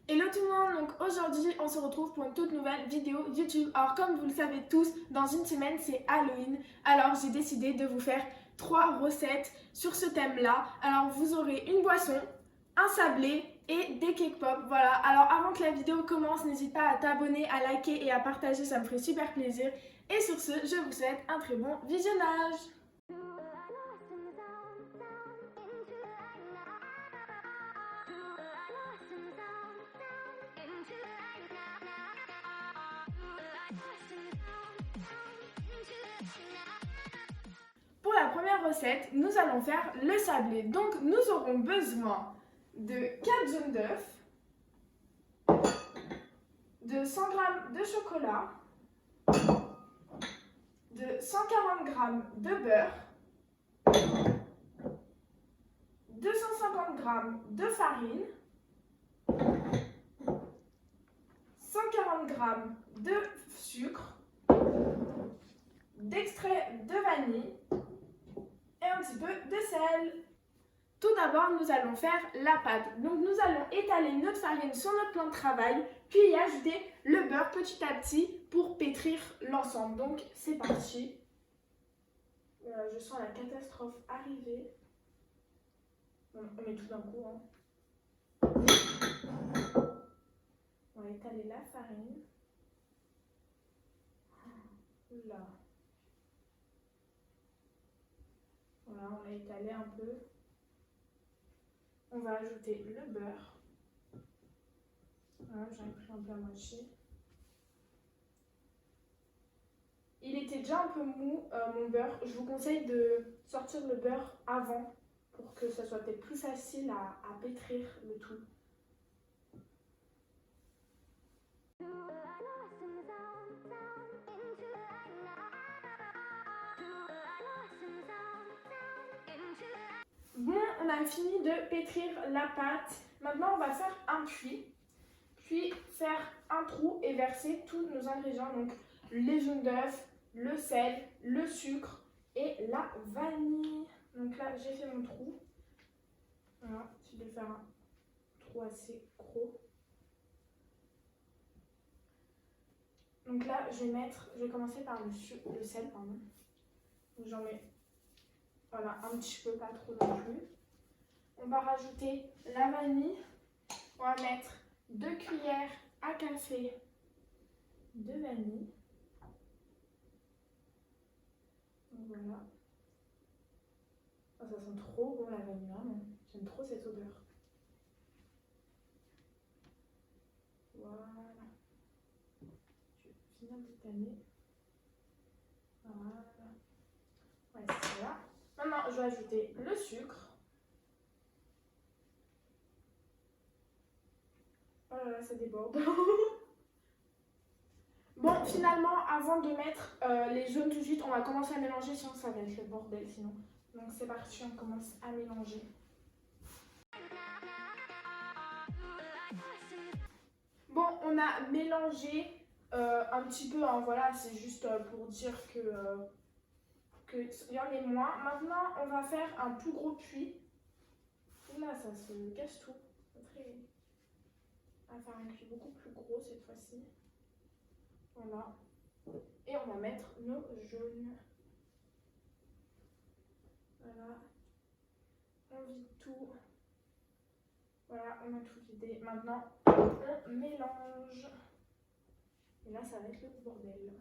Hello tout le monde, donc aujourd'hui on se retrouve pour une toute nouvelle vidéo YouTube. Alors comme vous le savez tous, dans une semaine c'est Halloween, alors j'ai décidé de vous faire 3 recettes sur ce thème là. Alors vous aurez une boisson, un sablé et des cake pop, voilà. Alors avant que la vidéo commence, n'hésite pas à t'abonner, à liker et à partager, ça me ferait super plaisir. Et sur ce, je vous souhaite un très bon visionnage. Pour la première recette, nous allons faire le sablé. Donc nous aurons besoin de 4 jaunes d'œufs, de 100 g de chocolat, de 140 g de beurre, 250 g de farine, 140 g de sucre, d'extrait de vanille et un petit peu de sel. Tout d'abord, nous allons faire la pâte. Donc nous allons étaler notre farine sur notre plan de travail, puis y ajouter le beurre petit à petit pour pétrir l'ensemble. Donc c'est parti. Je sens la catastrophe arriver. On met tout d'un coup. On va étaler la farine. Là. Voilà, on l'a étalé un peu. On va ajouter le beurre. Voilà, j'en ai pris un peu à moitié. Il était déjà un peu mou, mon beurre. Je vous conseille de sortir le beurre avant pour que ça soit peut-être plus facile à pétrir le tout. Bon, on a fini de pétrir la pâte. Maintenant, on va faire un puits. Puis faire un trou et verser tous nos ingrédients. Donc les jaunes d'œufs, le sel, le sucre et la vanille. Donc là, j'ai fait mon trou. Voilà, je vais faire un trou assez gros. Donc là, je vais commencer par le sel, pardon. Donc j'en mets, voilà, un petit peu, pas trop non plus. On va rajouter la vanille. On va mettre 2 cuillères à café de vanille. Donc voilà. Oh, ça sent trop bon la vanille, vraiment. J'aime trop cette odeur. Voilà. Je vais finir d'étaler. Voilà. Ouais, c'est ça. Maintenant, je vais ajouter le sucre. Oh là là, ça déborde. Bon, finalement, avant de mettre les jaunes tout de suite, on va commencer à mélanger, sinon ça va être le bordel sinon. Donc c'est parti, on commence à mélanger. Bon, on a mélangé un petit peu, hein, voilà, c'est juste pour dire que il y en ait moins. Maintenant, on va faire un plus gros puits. Oula, ça se casse tout. On va faire un puits beaucoup plus gros cette fois-ci. Voilà. Et on va mettre nos jaunes. Voilà. On vide tout. Voilà, on a tout vidé. Maintenant, on mélange. Et là, ça va être le bordel.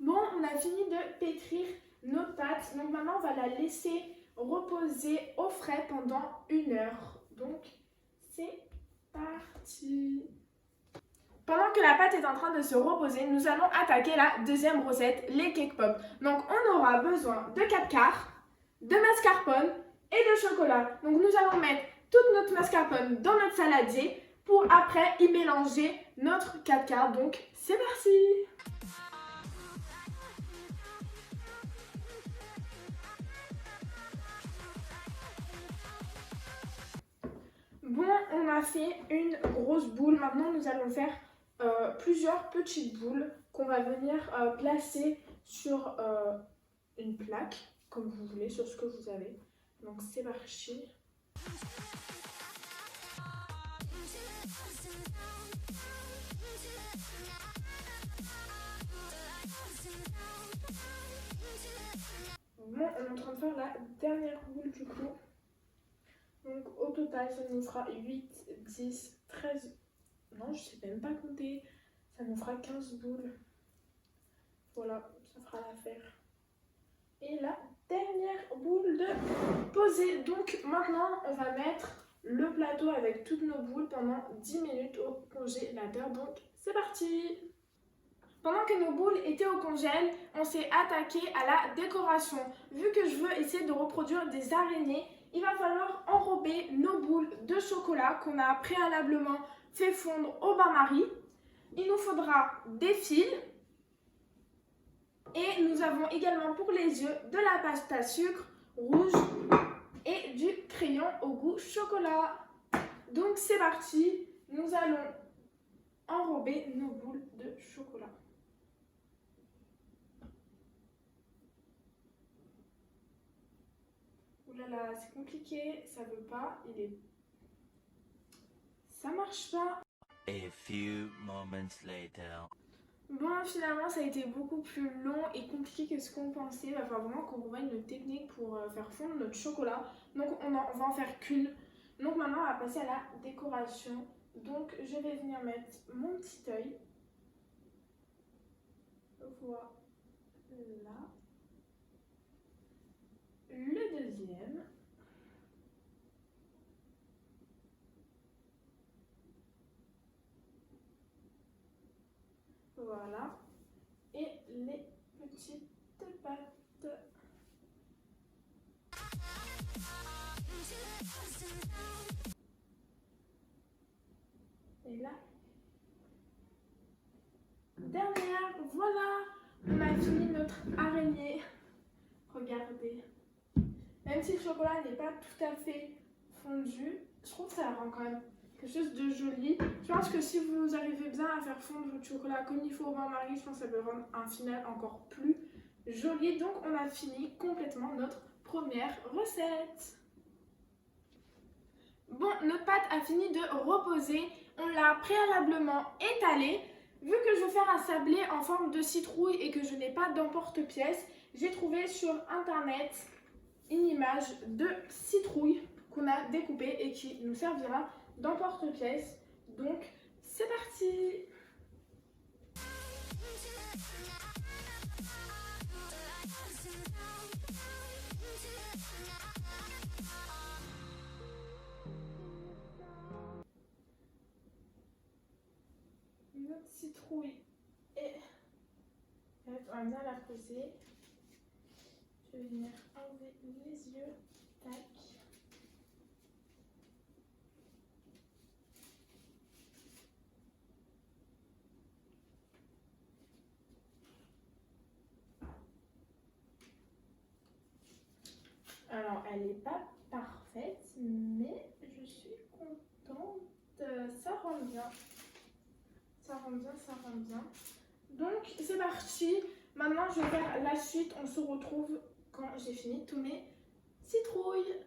Bon, on a fini de pétrir notre pâte. Donc maintenant, on va la laisser reposer au frais pendant 1 heure. Donc, c'est parti. Pendant que la pâte est en train de se reposer, nous allons attaquer la deuxième recette, les cake pop. Donc, on aura besoin de 4 quarts, de mascarpone et de chocolat. Donc, nous allons mettre toute notre mascarpone dans notre saladier pour après y mélanger notre 4 quarts. Donc, c'est parti! Bon, on a fait une grosse boule. Maintenant, nous allons faire plusieurs petites boules qu'on va venir placer sur une plaque, comme vous voulez, sur ce que vous avez. Donc c'est parti. Bon, on est en train de faire la dernière boule du coup. Donc au total, ça nous fera 8, 10, 13... Non, je sais même pas compter. Ça nous fera 15 boules. Voilà, ça fera l'affaire. Et la dernière boule de posée. Donc maintenant, on va mettre le plateau avec toutes nos boules pendant 10 minutes au congélateur. Donc c'est parti! Pendant que nos boules étaient au congèle, on s'est attaqué à la décoration. Vu que je veux essayer de reproduire des araignées, il va falloir enrober nos boules de chocolat qu'on a préalablement fait fondre au bain-marie. Il nous faudra des fils et nous avons également pour les yeux de la pâte à sucre rouge et du crayon au goût chocolat. Donc c'est parti, nous allons enrober nos boules de chocolat. Oulala, c'est compliqué, ça veut pas, ça marche pas. A few moments later. Bon, finalement, ça a été beaucoup plus long et compliqué que ce qu'on pensait. Il va falloir vraiment qu'on revoie une technique pour faire fondre notre chocolat. Donc, on va en faire qu'une. Donc, maintenant, on va passer à la décoration. Donc, je vais venir mettre mon petit œil. Voilà. Le deuxième. Voilà. Et les petites pattes. Et là. Dernière, voilà. On a fini notre araignée. Regardez. Même si le chocolat n'est pas tout à fait fondu, je trouve que ça rend quand même quelque chose de joli. Je pense que si vous arrivez bien à faire fondre votre chocolat comme il faut au bain-marie, je pense que ça peut rendre un final encore plus joli. Donc on a fini complètement notre première recette. Bon, notre pâte a fini de reposer. On l'a préalablement étalée. Vu que je veux faire un sablé en forme de citrouille et que je n'ai pas d'emporte-pièce, j'ai trouvé sur internet une image de citrouille qu'on a découpée et qui nous servira d'emporte-pièce. Donc, c'est parti! Notre citrouille est... On va bien la poser. Je vais venir enlever les yeux. Tac. Alors, elle n'est pas parfaite, mais je suis contente. Ça rend bien. Ça rend bien, ça rend bien. Donc, c'est parti. Maintenant, je vais faire la suite. On se retrouve quand j'ai fini tous mes citrouilles.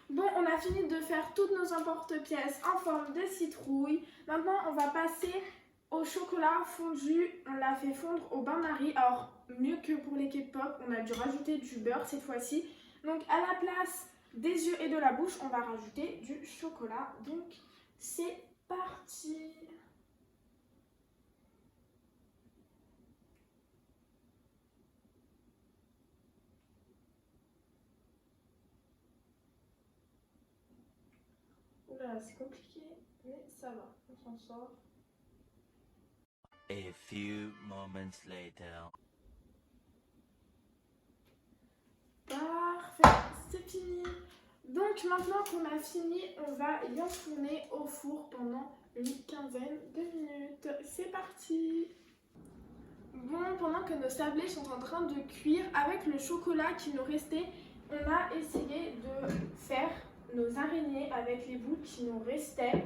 Bon, on a fini de faire toutes nos emporte-pièces en forme de citrouille. Maintenant, on va passer au chocolat fondu. On l'a fait fondre au bain-marie. Alors, mieux que pour les cake pop, on a dû rajouter du beurre cette fois-ci. Donc, à la place des yeux et de la bouche, on va rajouter du chocolat. Donc, c'est parti. Oula, c'est compliqué, mais ça va, on s'en sort. A few moments later. Parfait, c'est fini. Donc maintenant qu'on a fini, on va y enfourner au four pendant une quinzaine de minutes. C'est parti. Bon, pendant que nos sablés sont en train de cuire, avec le chocolat qui nous restait, on a essayé de faire nos araignées avec les boules qui nous restaient.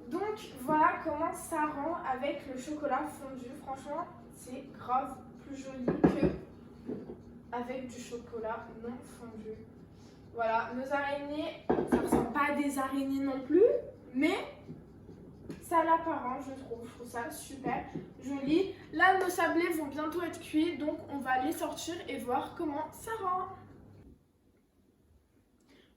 Donc voilà comment ça rend avec le chocolat fondu. Franchement, c'est grave plus joli que avec du chocolat non fondu. Voilà, nos araignées, ça ressemble pas à des araignées non plus, mais ça a l'apparence, je trouve ça super joli. Là, nos sablés vont bientôt être cuits, donc on va les sortir et voir comment ça rend.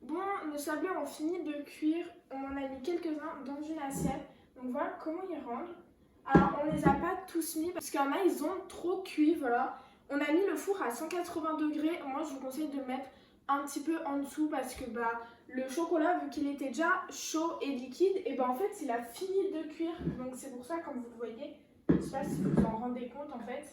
Bon, nos sablés ont fini de cuire, on en a mis quelques-uns dans une assiette, donc voilà comment ils rendent. Alors, on les a pas tous mis parce qu'il y en a, ils ont trop cuit, voilà. On a mis le four à 180 degrés, moi je vous conseille de le mettre un petit peu en dessous parce que le chocolat, vu qu'il était déjà chaud et liquide, et en fait il a fini de cuire, donc c'est pour ça, comme vous le voyez, je sais pas si vous vous en rendez compte, en fait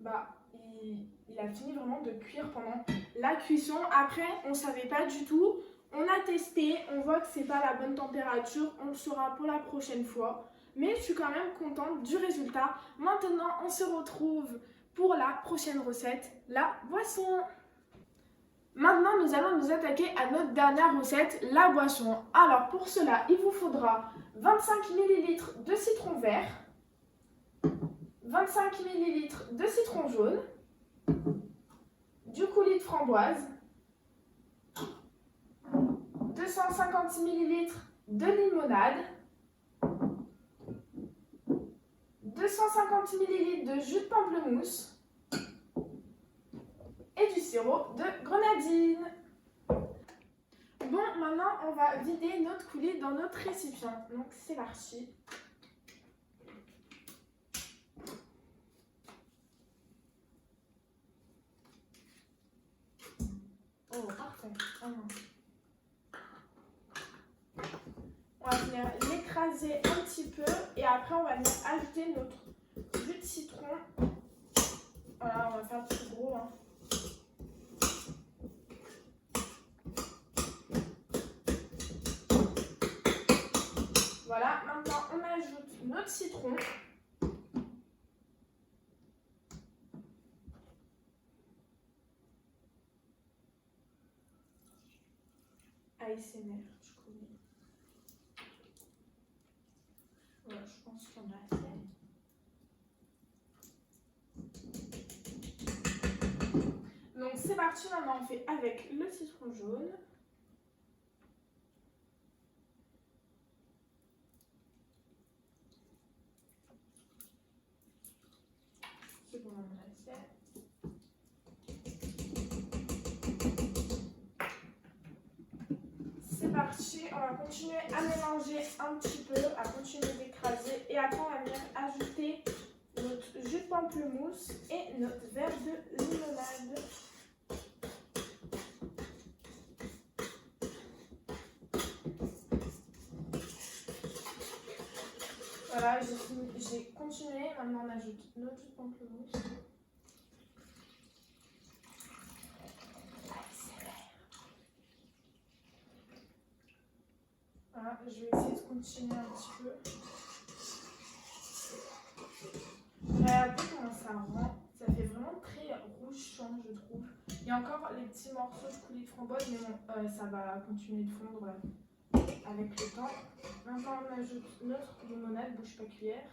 il a fini vraiment de cuire pendant la cuisson. Après, on savait pas du tout, on a testé, on voit que c'est pas la bonne température, on le saura pour la prochaine fois, mais je suis quand même contente du résultat. Maintenant on se retrouve pour la prochaine recette, la boisson. Maintenant, nous allons nous attaquer à notre dernière recette, la boisson. Alors, pour cela, il vous faudra 25 ml de citron vert, 25 ml de citron jaune, du coulis de framboise, 250 ml de limonade, 250 ml de jus de pamplemousse, et du sirop de grenadine. Bon, maintenant on va vider notre coulis dans notre récipient. Donc c'est parti. Oh, parfait. On va venir l'écraser un petit peu et après on va venir ajouter notre jus de citron. Voilà, on va faire plus gros. Voilà, maintenant on ajoute notre citron. ASMR, je connais. Voilà, je pense qu'on a assez. Donc c'est parti, maintenant on fait avec le citron jaune. C'est bon, on a assez. C'est parti, on va continuer à mélanger un petit peu, à continuer d'écraser et après on va venir ajouter notre jus de pamplemousse et notre verre de limonade. Voilà, j'ai continué, maintenant on ajoute notre jus de pamplemousse. Voilà, je vais essayer de continuer un petit peu. Regardez comment ça rend, ça fait vraiment très rouge-champ, je trouve. Il y a encore les petits morceaux de coulis de framboise, mais bon, ça va continuer de fondre avec le temps. Maintenant on ajoute notre limonade, bouge pas cuillère.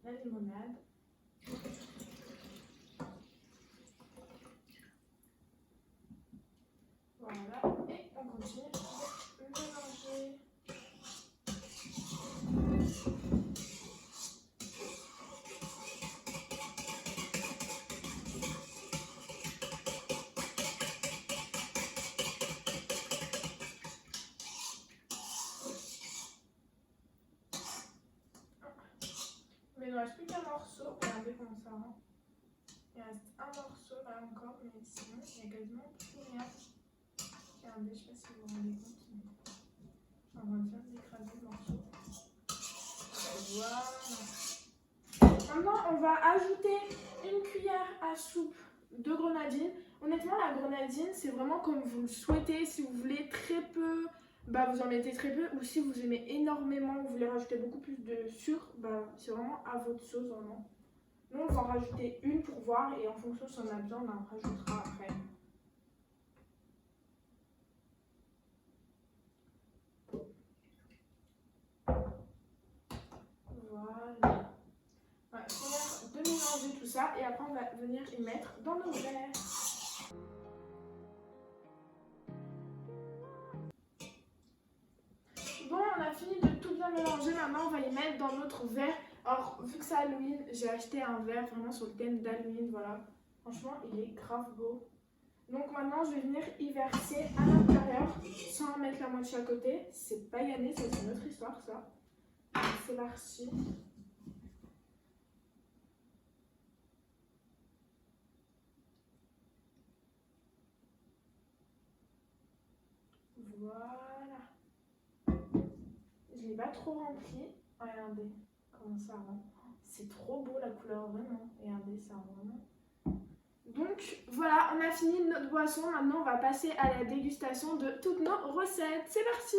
La limonade. Voilà, et on continue de mélanger. Mais il ne reste plus qu'un morceau, regardez comment ça rend. Il reste un morceau là encore, mais sinon il n'y a quasiment plus rien. Regardez, je ne sais pas si vous vous rendez compte, mais on va bien écraser le morceau. Voilà. Maintenant, on va ajouter une cuillère à soupe de grenadine. Honnêtement, la grenadine, c'est vraiment comme vous le souhaitez. Si vous voulez très peu, vous en mettez très peu. Ou si vous aimez énormément, vous voulez rajouter beaucoup plus de sucre, c'est vraiment à votre sauce, vraiment. Nous, on va en rajouter une pour voir et en fonction si on a besoin, on en rajoutera après. Voilà. Ouais, finir de mélanger tout ça. ça et après on va venir y mettre dans nos verres. Bon, on a fini de tout bien mélanger, maintenant on va y mettre dans notre verre. Alors, vu que c'est Halloween, j'ai acheté un verre vraiment sur le thème d'Halloween, voilà. Franchement, il est grave beau. Donc maintenant, je vais venir y verser à l'intérieur sans en mettre la moitié à côté. C'est pas gagné, ça c'est une autre histoire ça. C'est parti. Voilà. Je l'ai pas trop rempli. Regardez comment ça rend. C'est trop beau la couleur, vraiment. Regardez, ça rend vraiment. Donc voilà, on a fini notre boisson. Maintenant, on va passer à la dégustation de toutes nos recettes. C'est parti!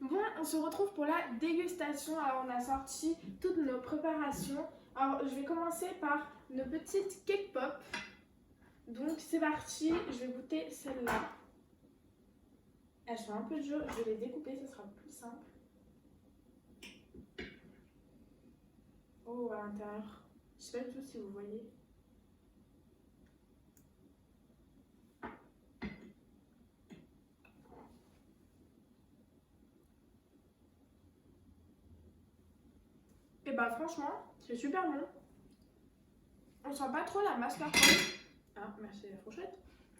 Bon, on se retrouve pour la dégustation. Alors, on a sorti toutes nos préparations. Alors, je vais commencer par nos petites cake pop. Donc, c'est parti. Je vais goûter celle-là. Elles sont un peu dures. Je vais les découper, ce sera plus simple. Oh, à l'intérieur. Je sais pas du tout si vous voyez. Et bah franchement, c'est super bon. On sent pas trop la mascarpone. Ah, merci la fourchette.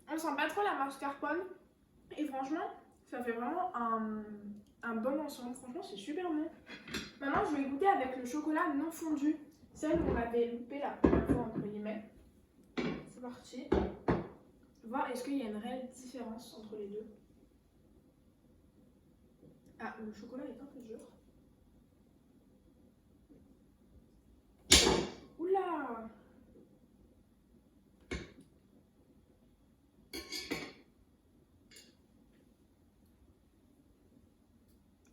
On sent pas trop la mascarpone. Et franchement, ça fait vraiment un bon ensemble. Franchement, c'est super bon. Maintenant, je vais goûter avec le chocolat non fondu. Celle qu'on avait loupée la première fois, entre guillemets. C'est parti. Voir est-ce qu'il y a une réelle différence entre les deux. Ah, le chocolat est un peu dur. Oula!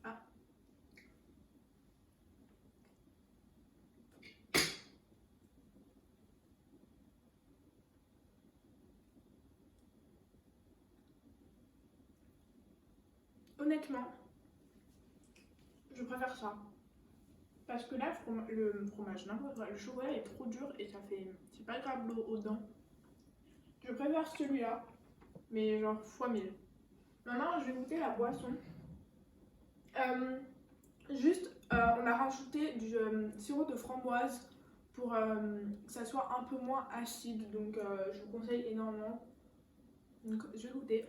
Ah. Honnêtement, je préfère ça. Parce que là, le fromage, le chocolat est trop dur et ça fait. C'est pas grave aux dents. Je préfère celui-là, mais genre x1000. Maintenant, je vais goûter la boisson. On a rajouté du sirop de framboise pour que ça soit un peu moins acide. Donc, je vous conseille énormément. Donc, je vais goûter.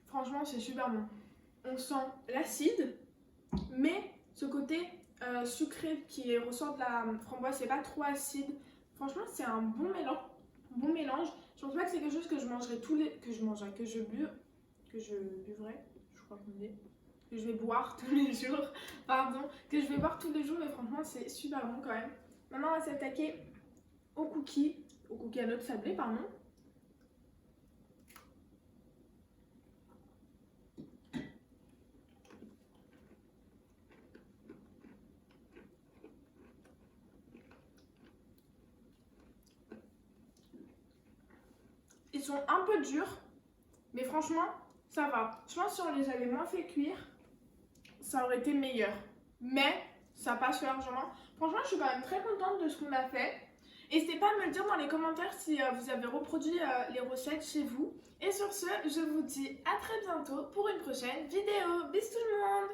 Franchement, c'est super bon. On sent l'acide, mais ce côté sucré qui ressort de la framboise, c'est pas trop acide. Franchement, c'est un bon mélange. Je pense pas que c'est quelque chose que je mangerai que je vais boire tous les jours, que je vais boire tous les jours, mais franchement, c'est super bon quand même. Maintenant, on va s'attaquer aux cookies à noix de sablé, pardon. Ils sont un peu durs, mais franchement, ça va. Je pense que si on les avait moins fait cuire, ça aurait été meilleur. Mais ça passe largement. Franchement, je suis quand même très contente de ce qu'on a fait. N'hésitez pas à me le dire dans les commentaires si vous avez reproduit les recettes chez vous. Et sur ce, je vous dis à très bientôt pour une prochaine vidéo. Bisous tout le monde!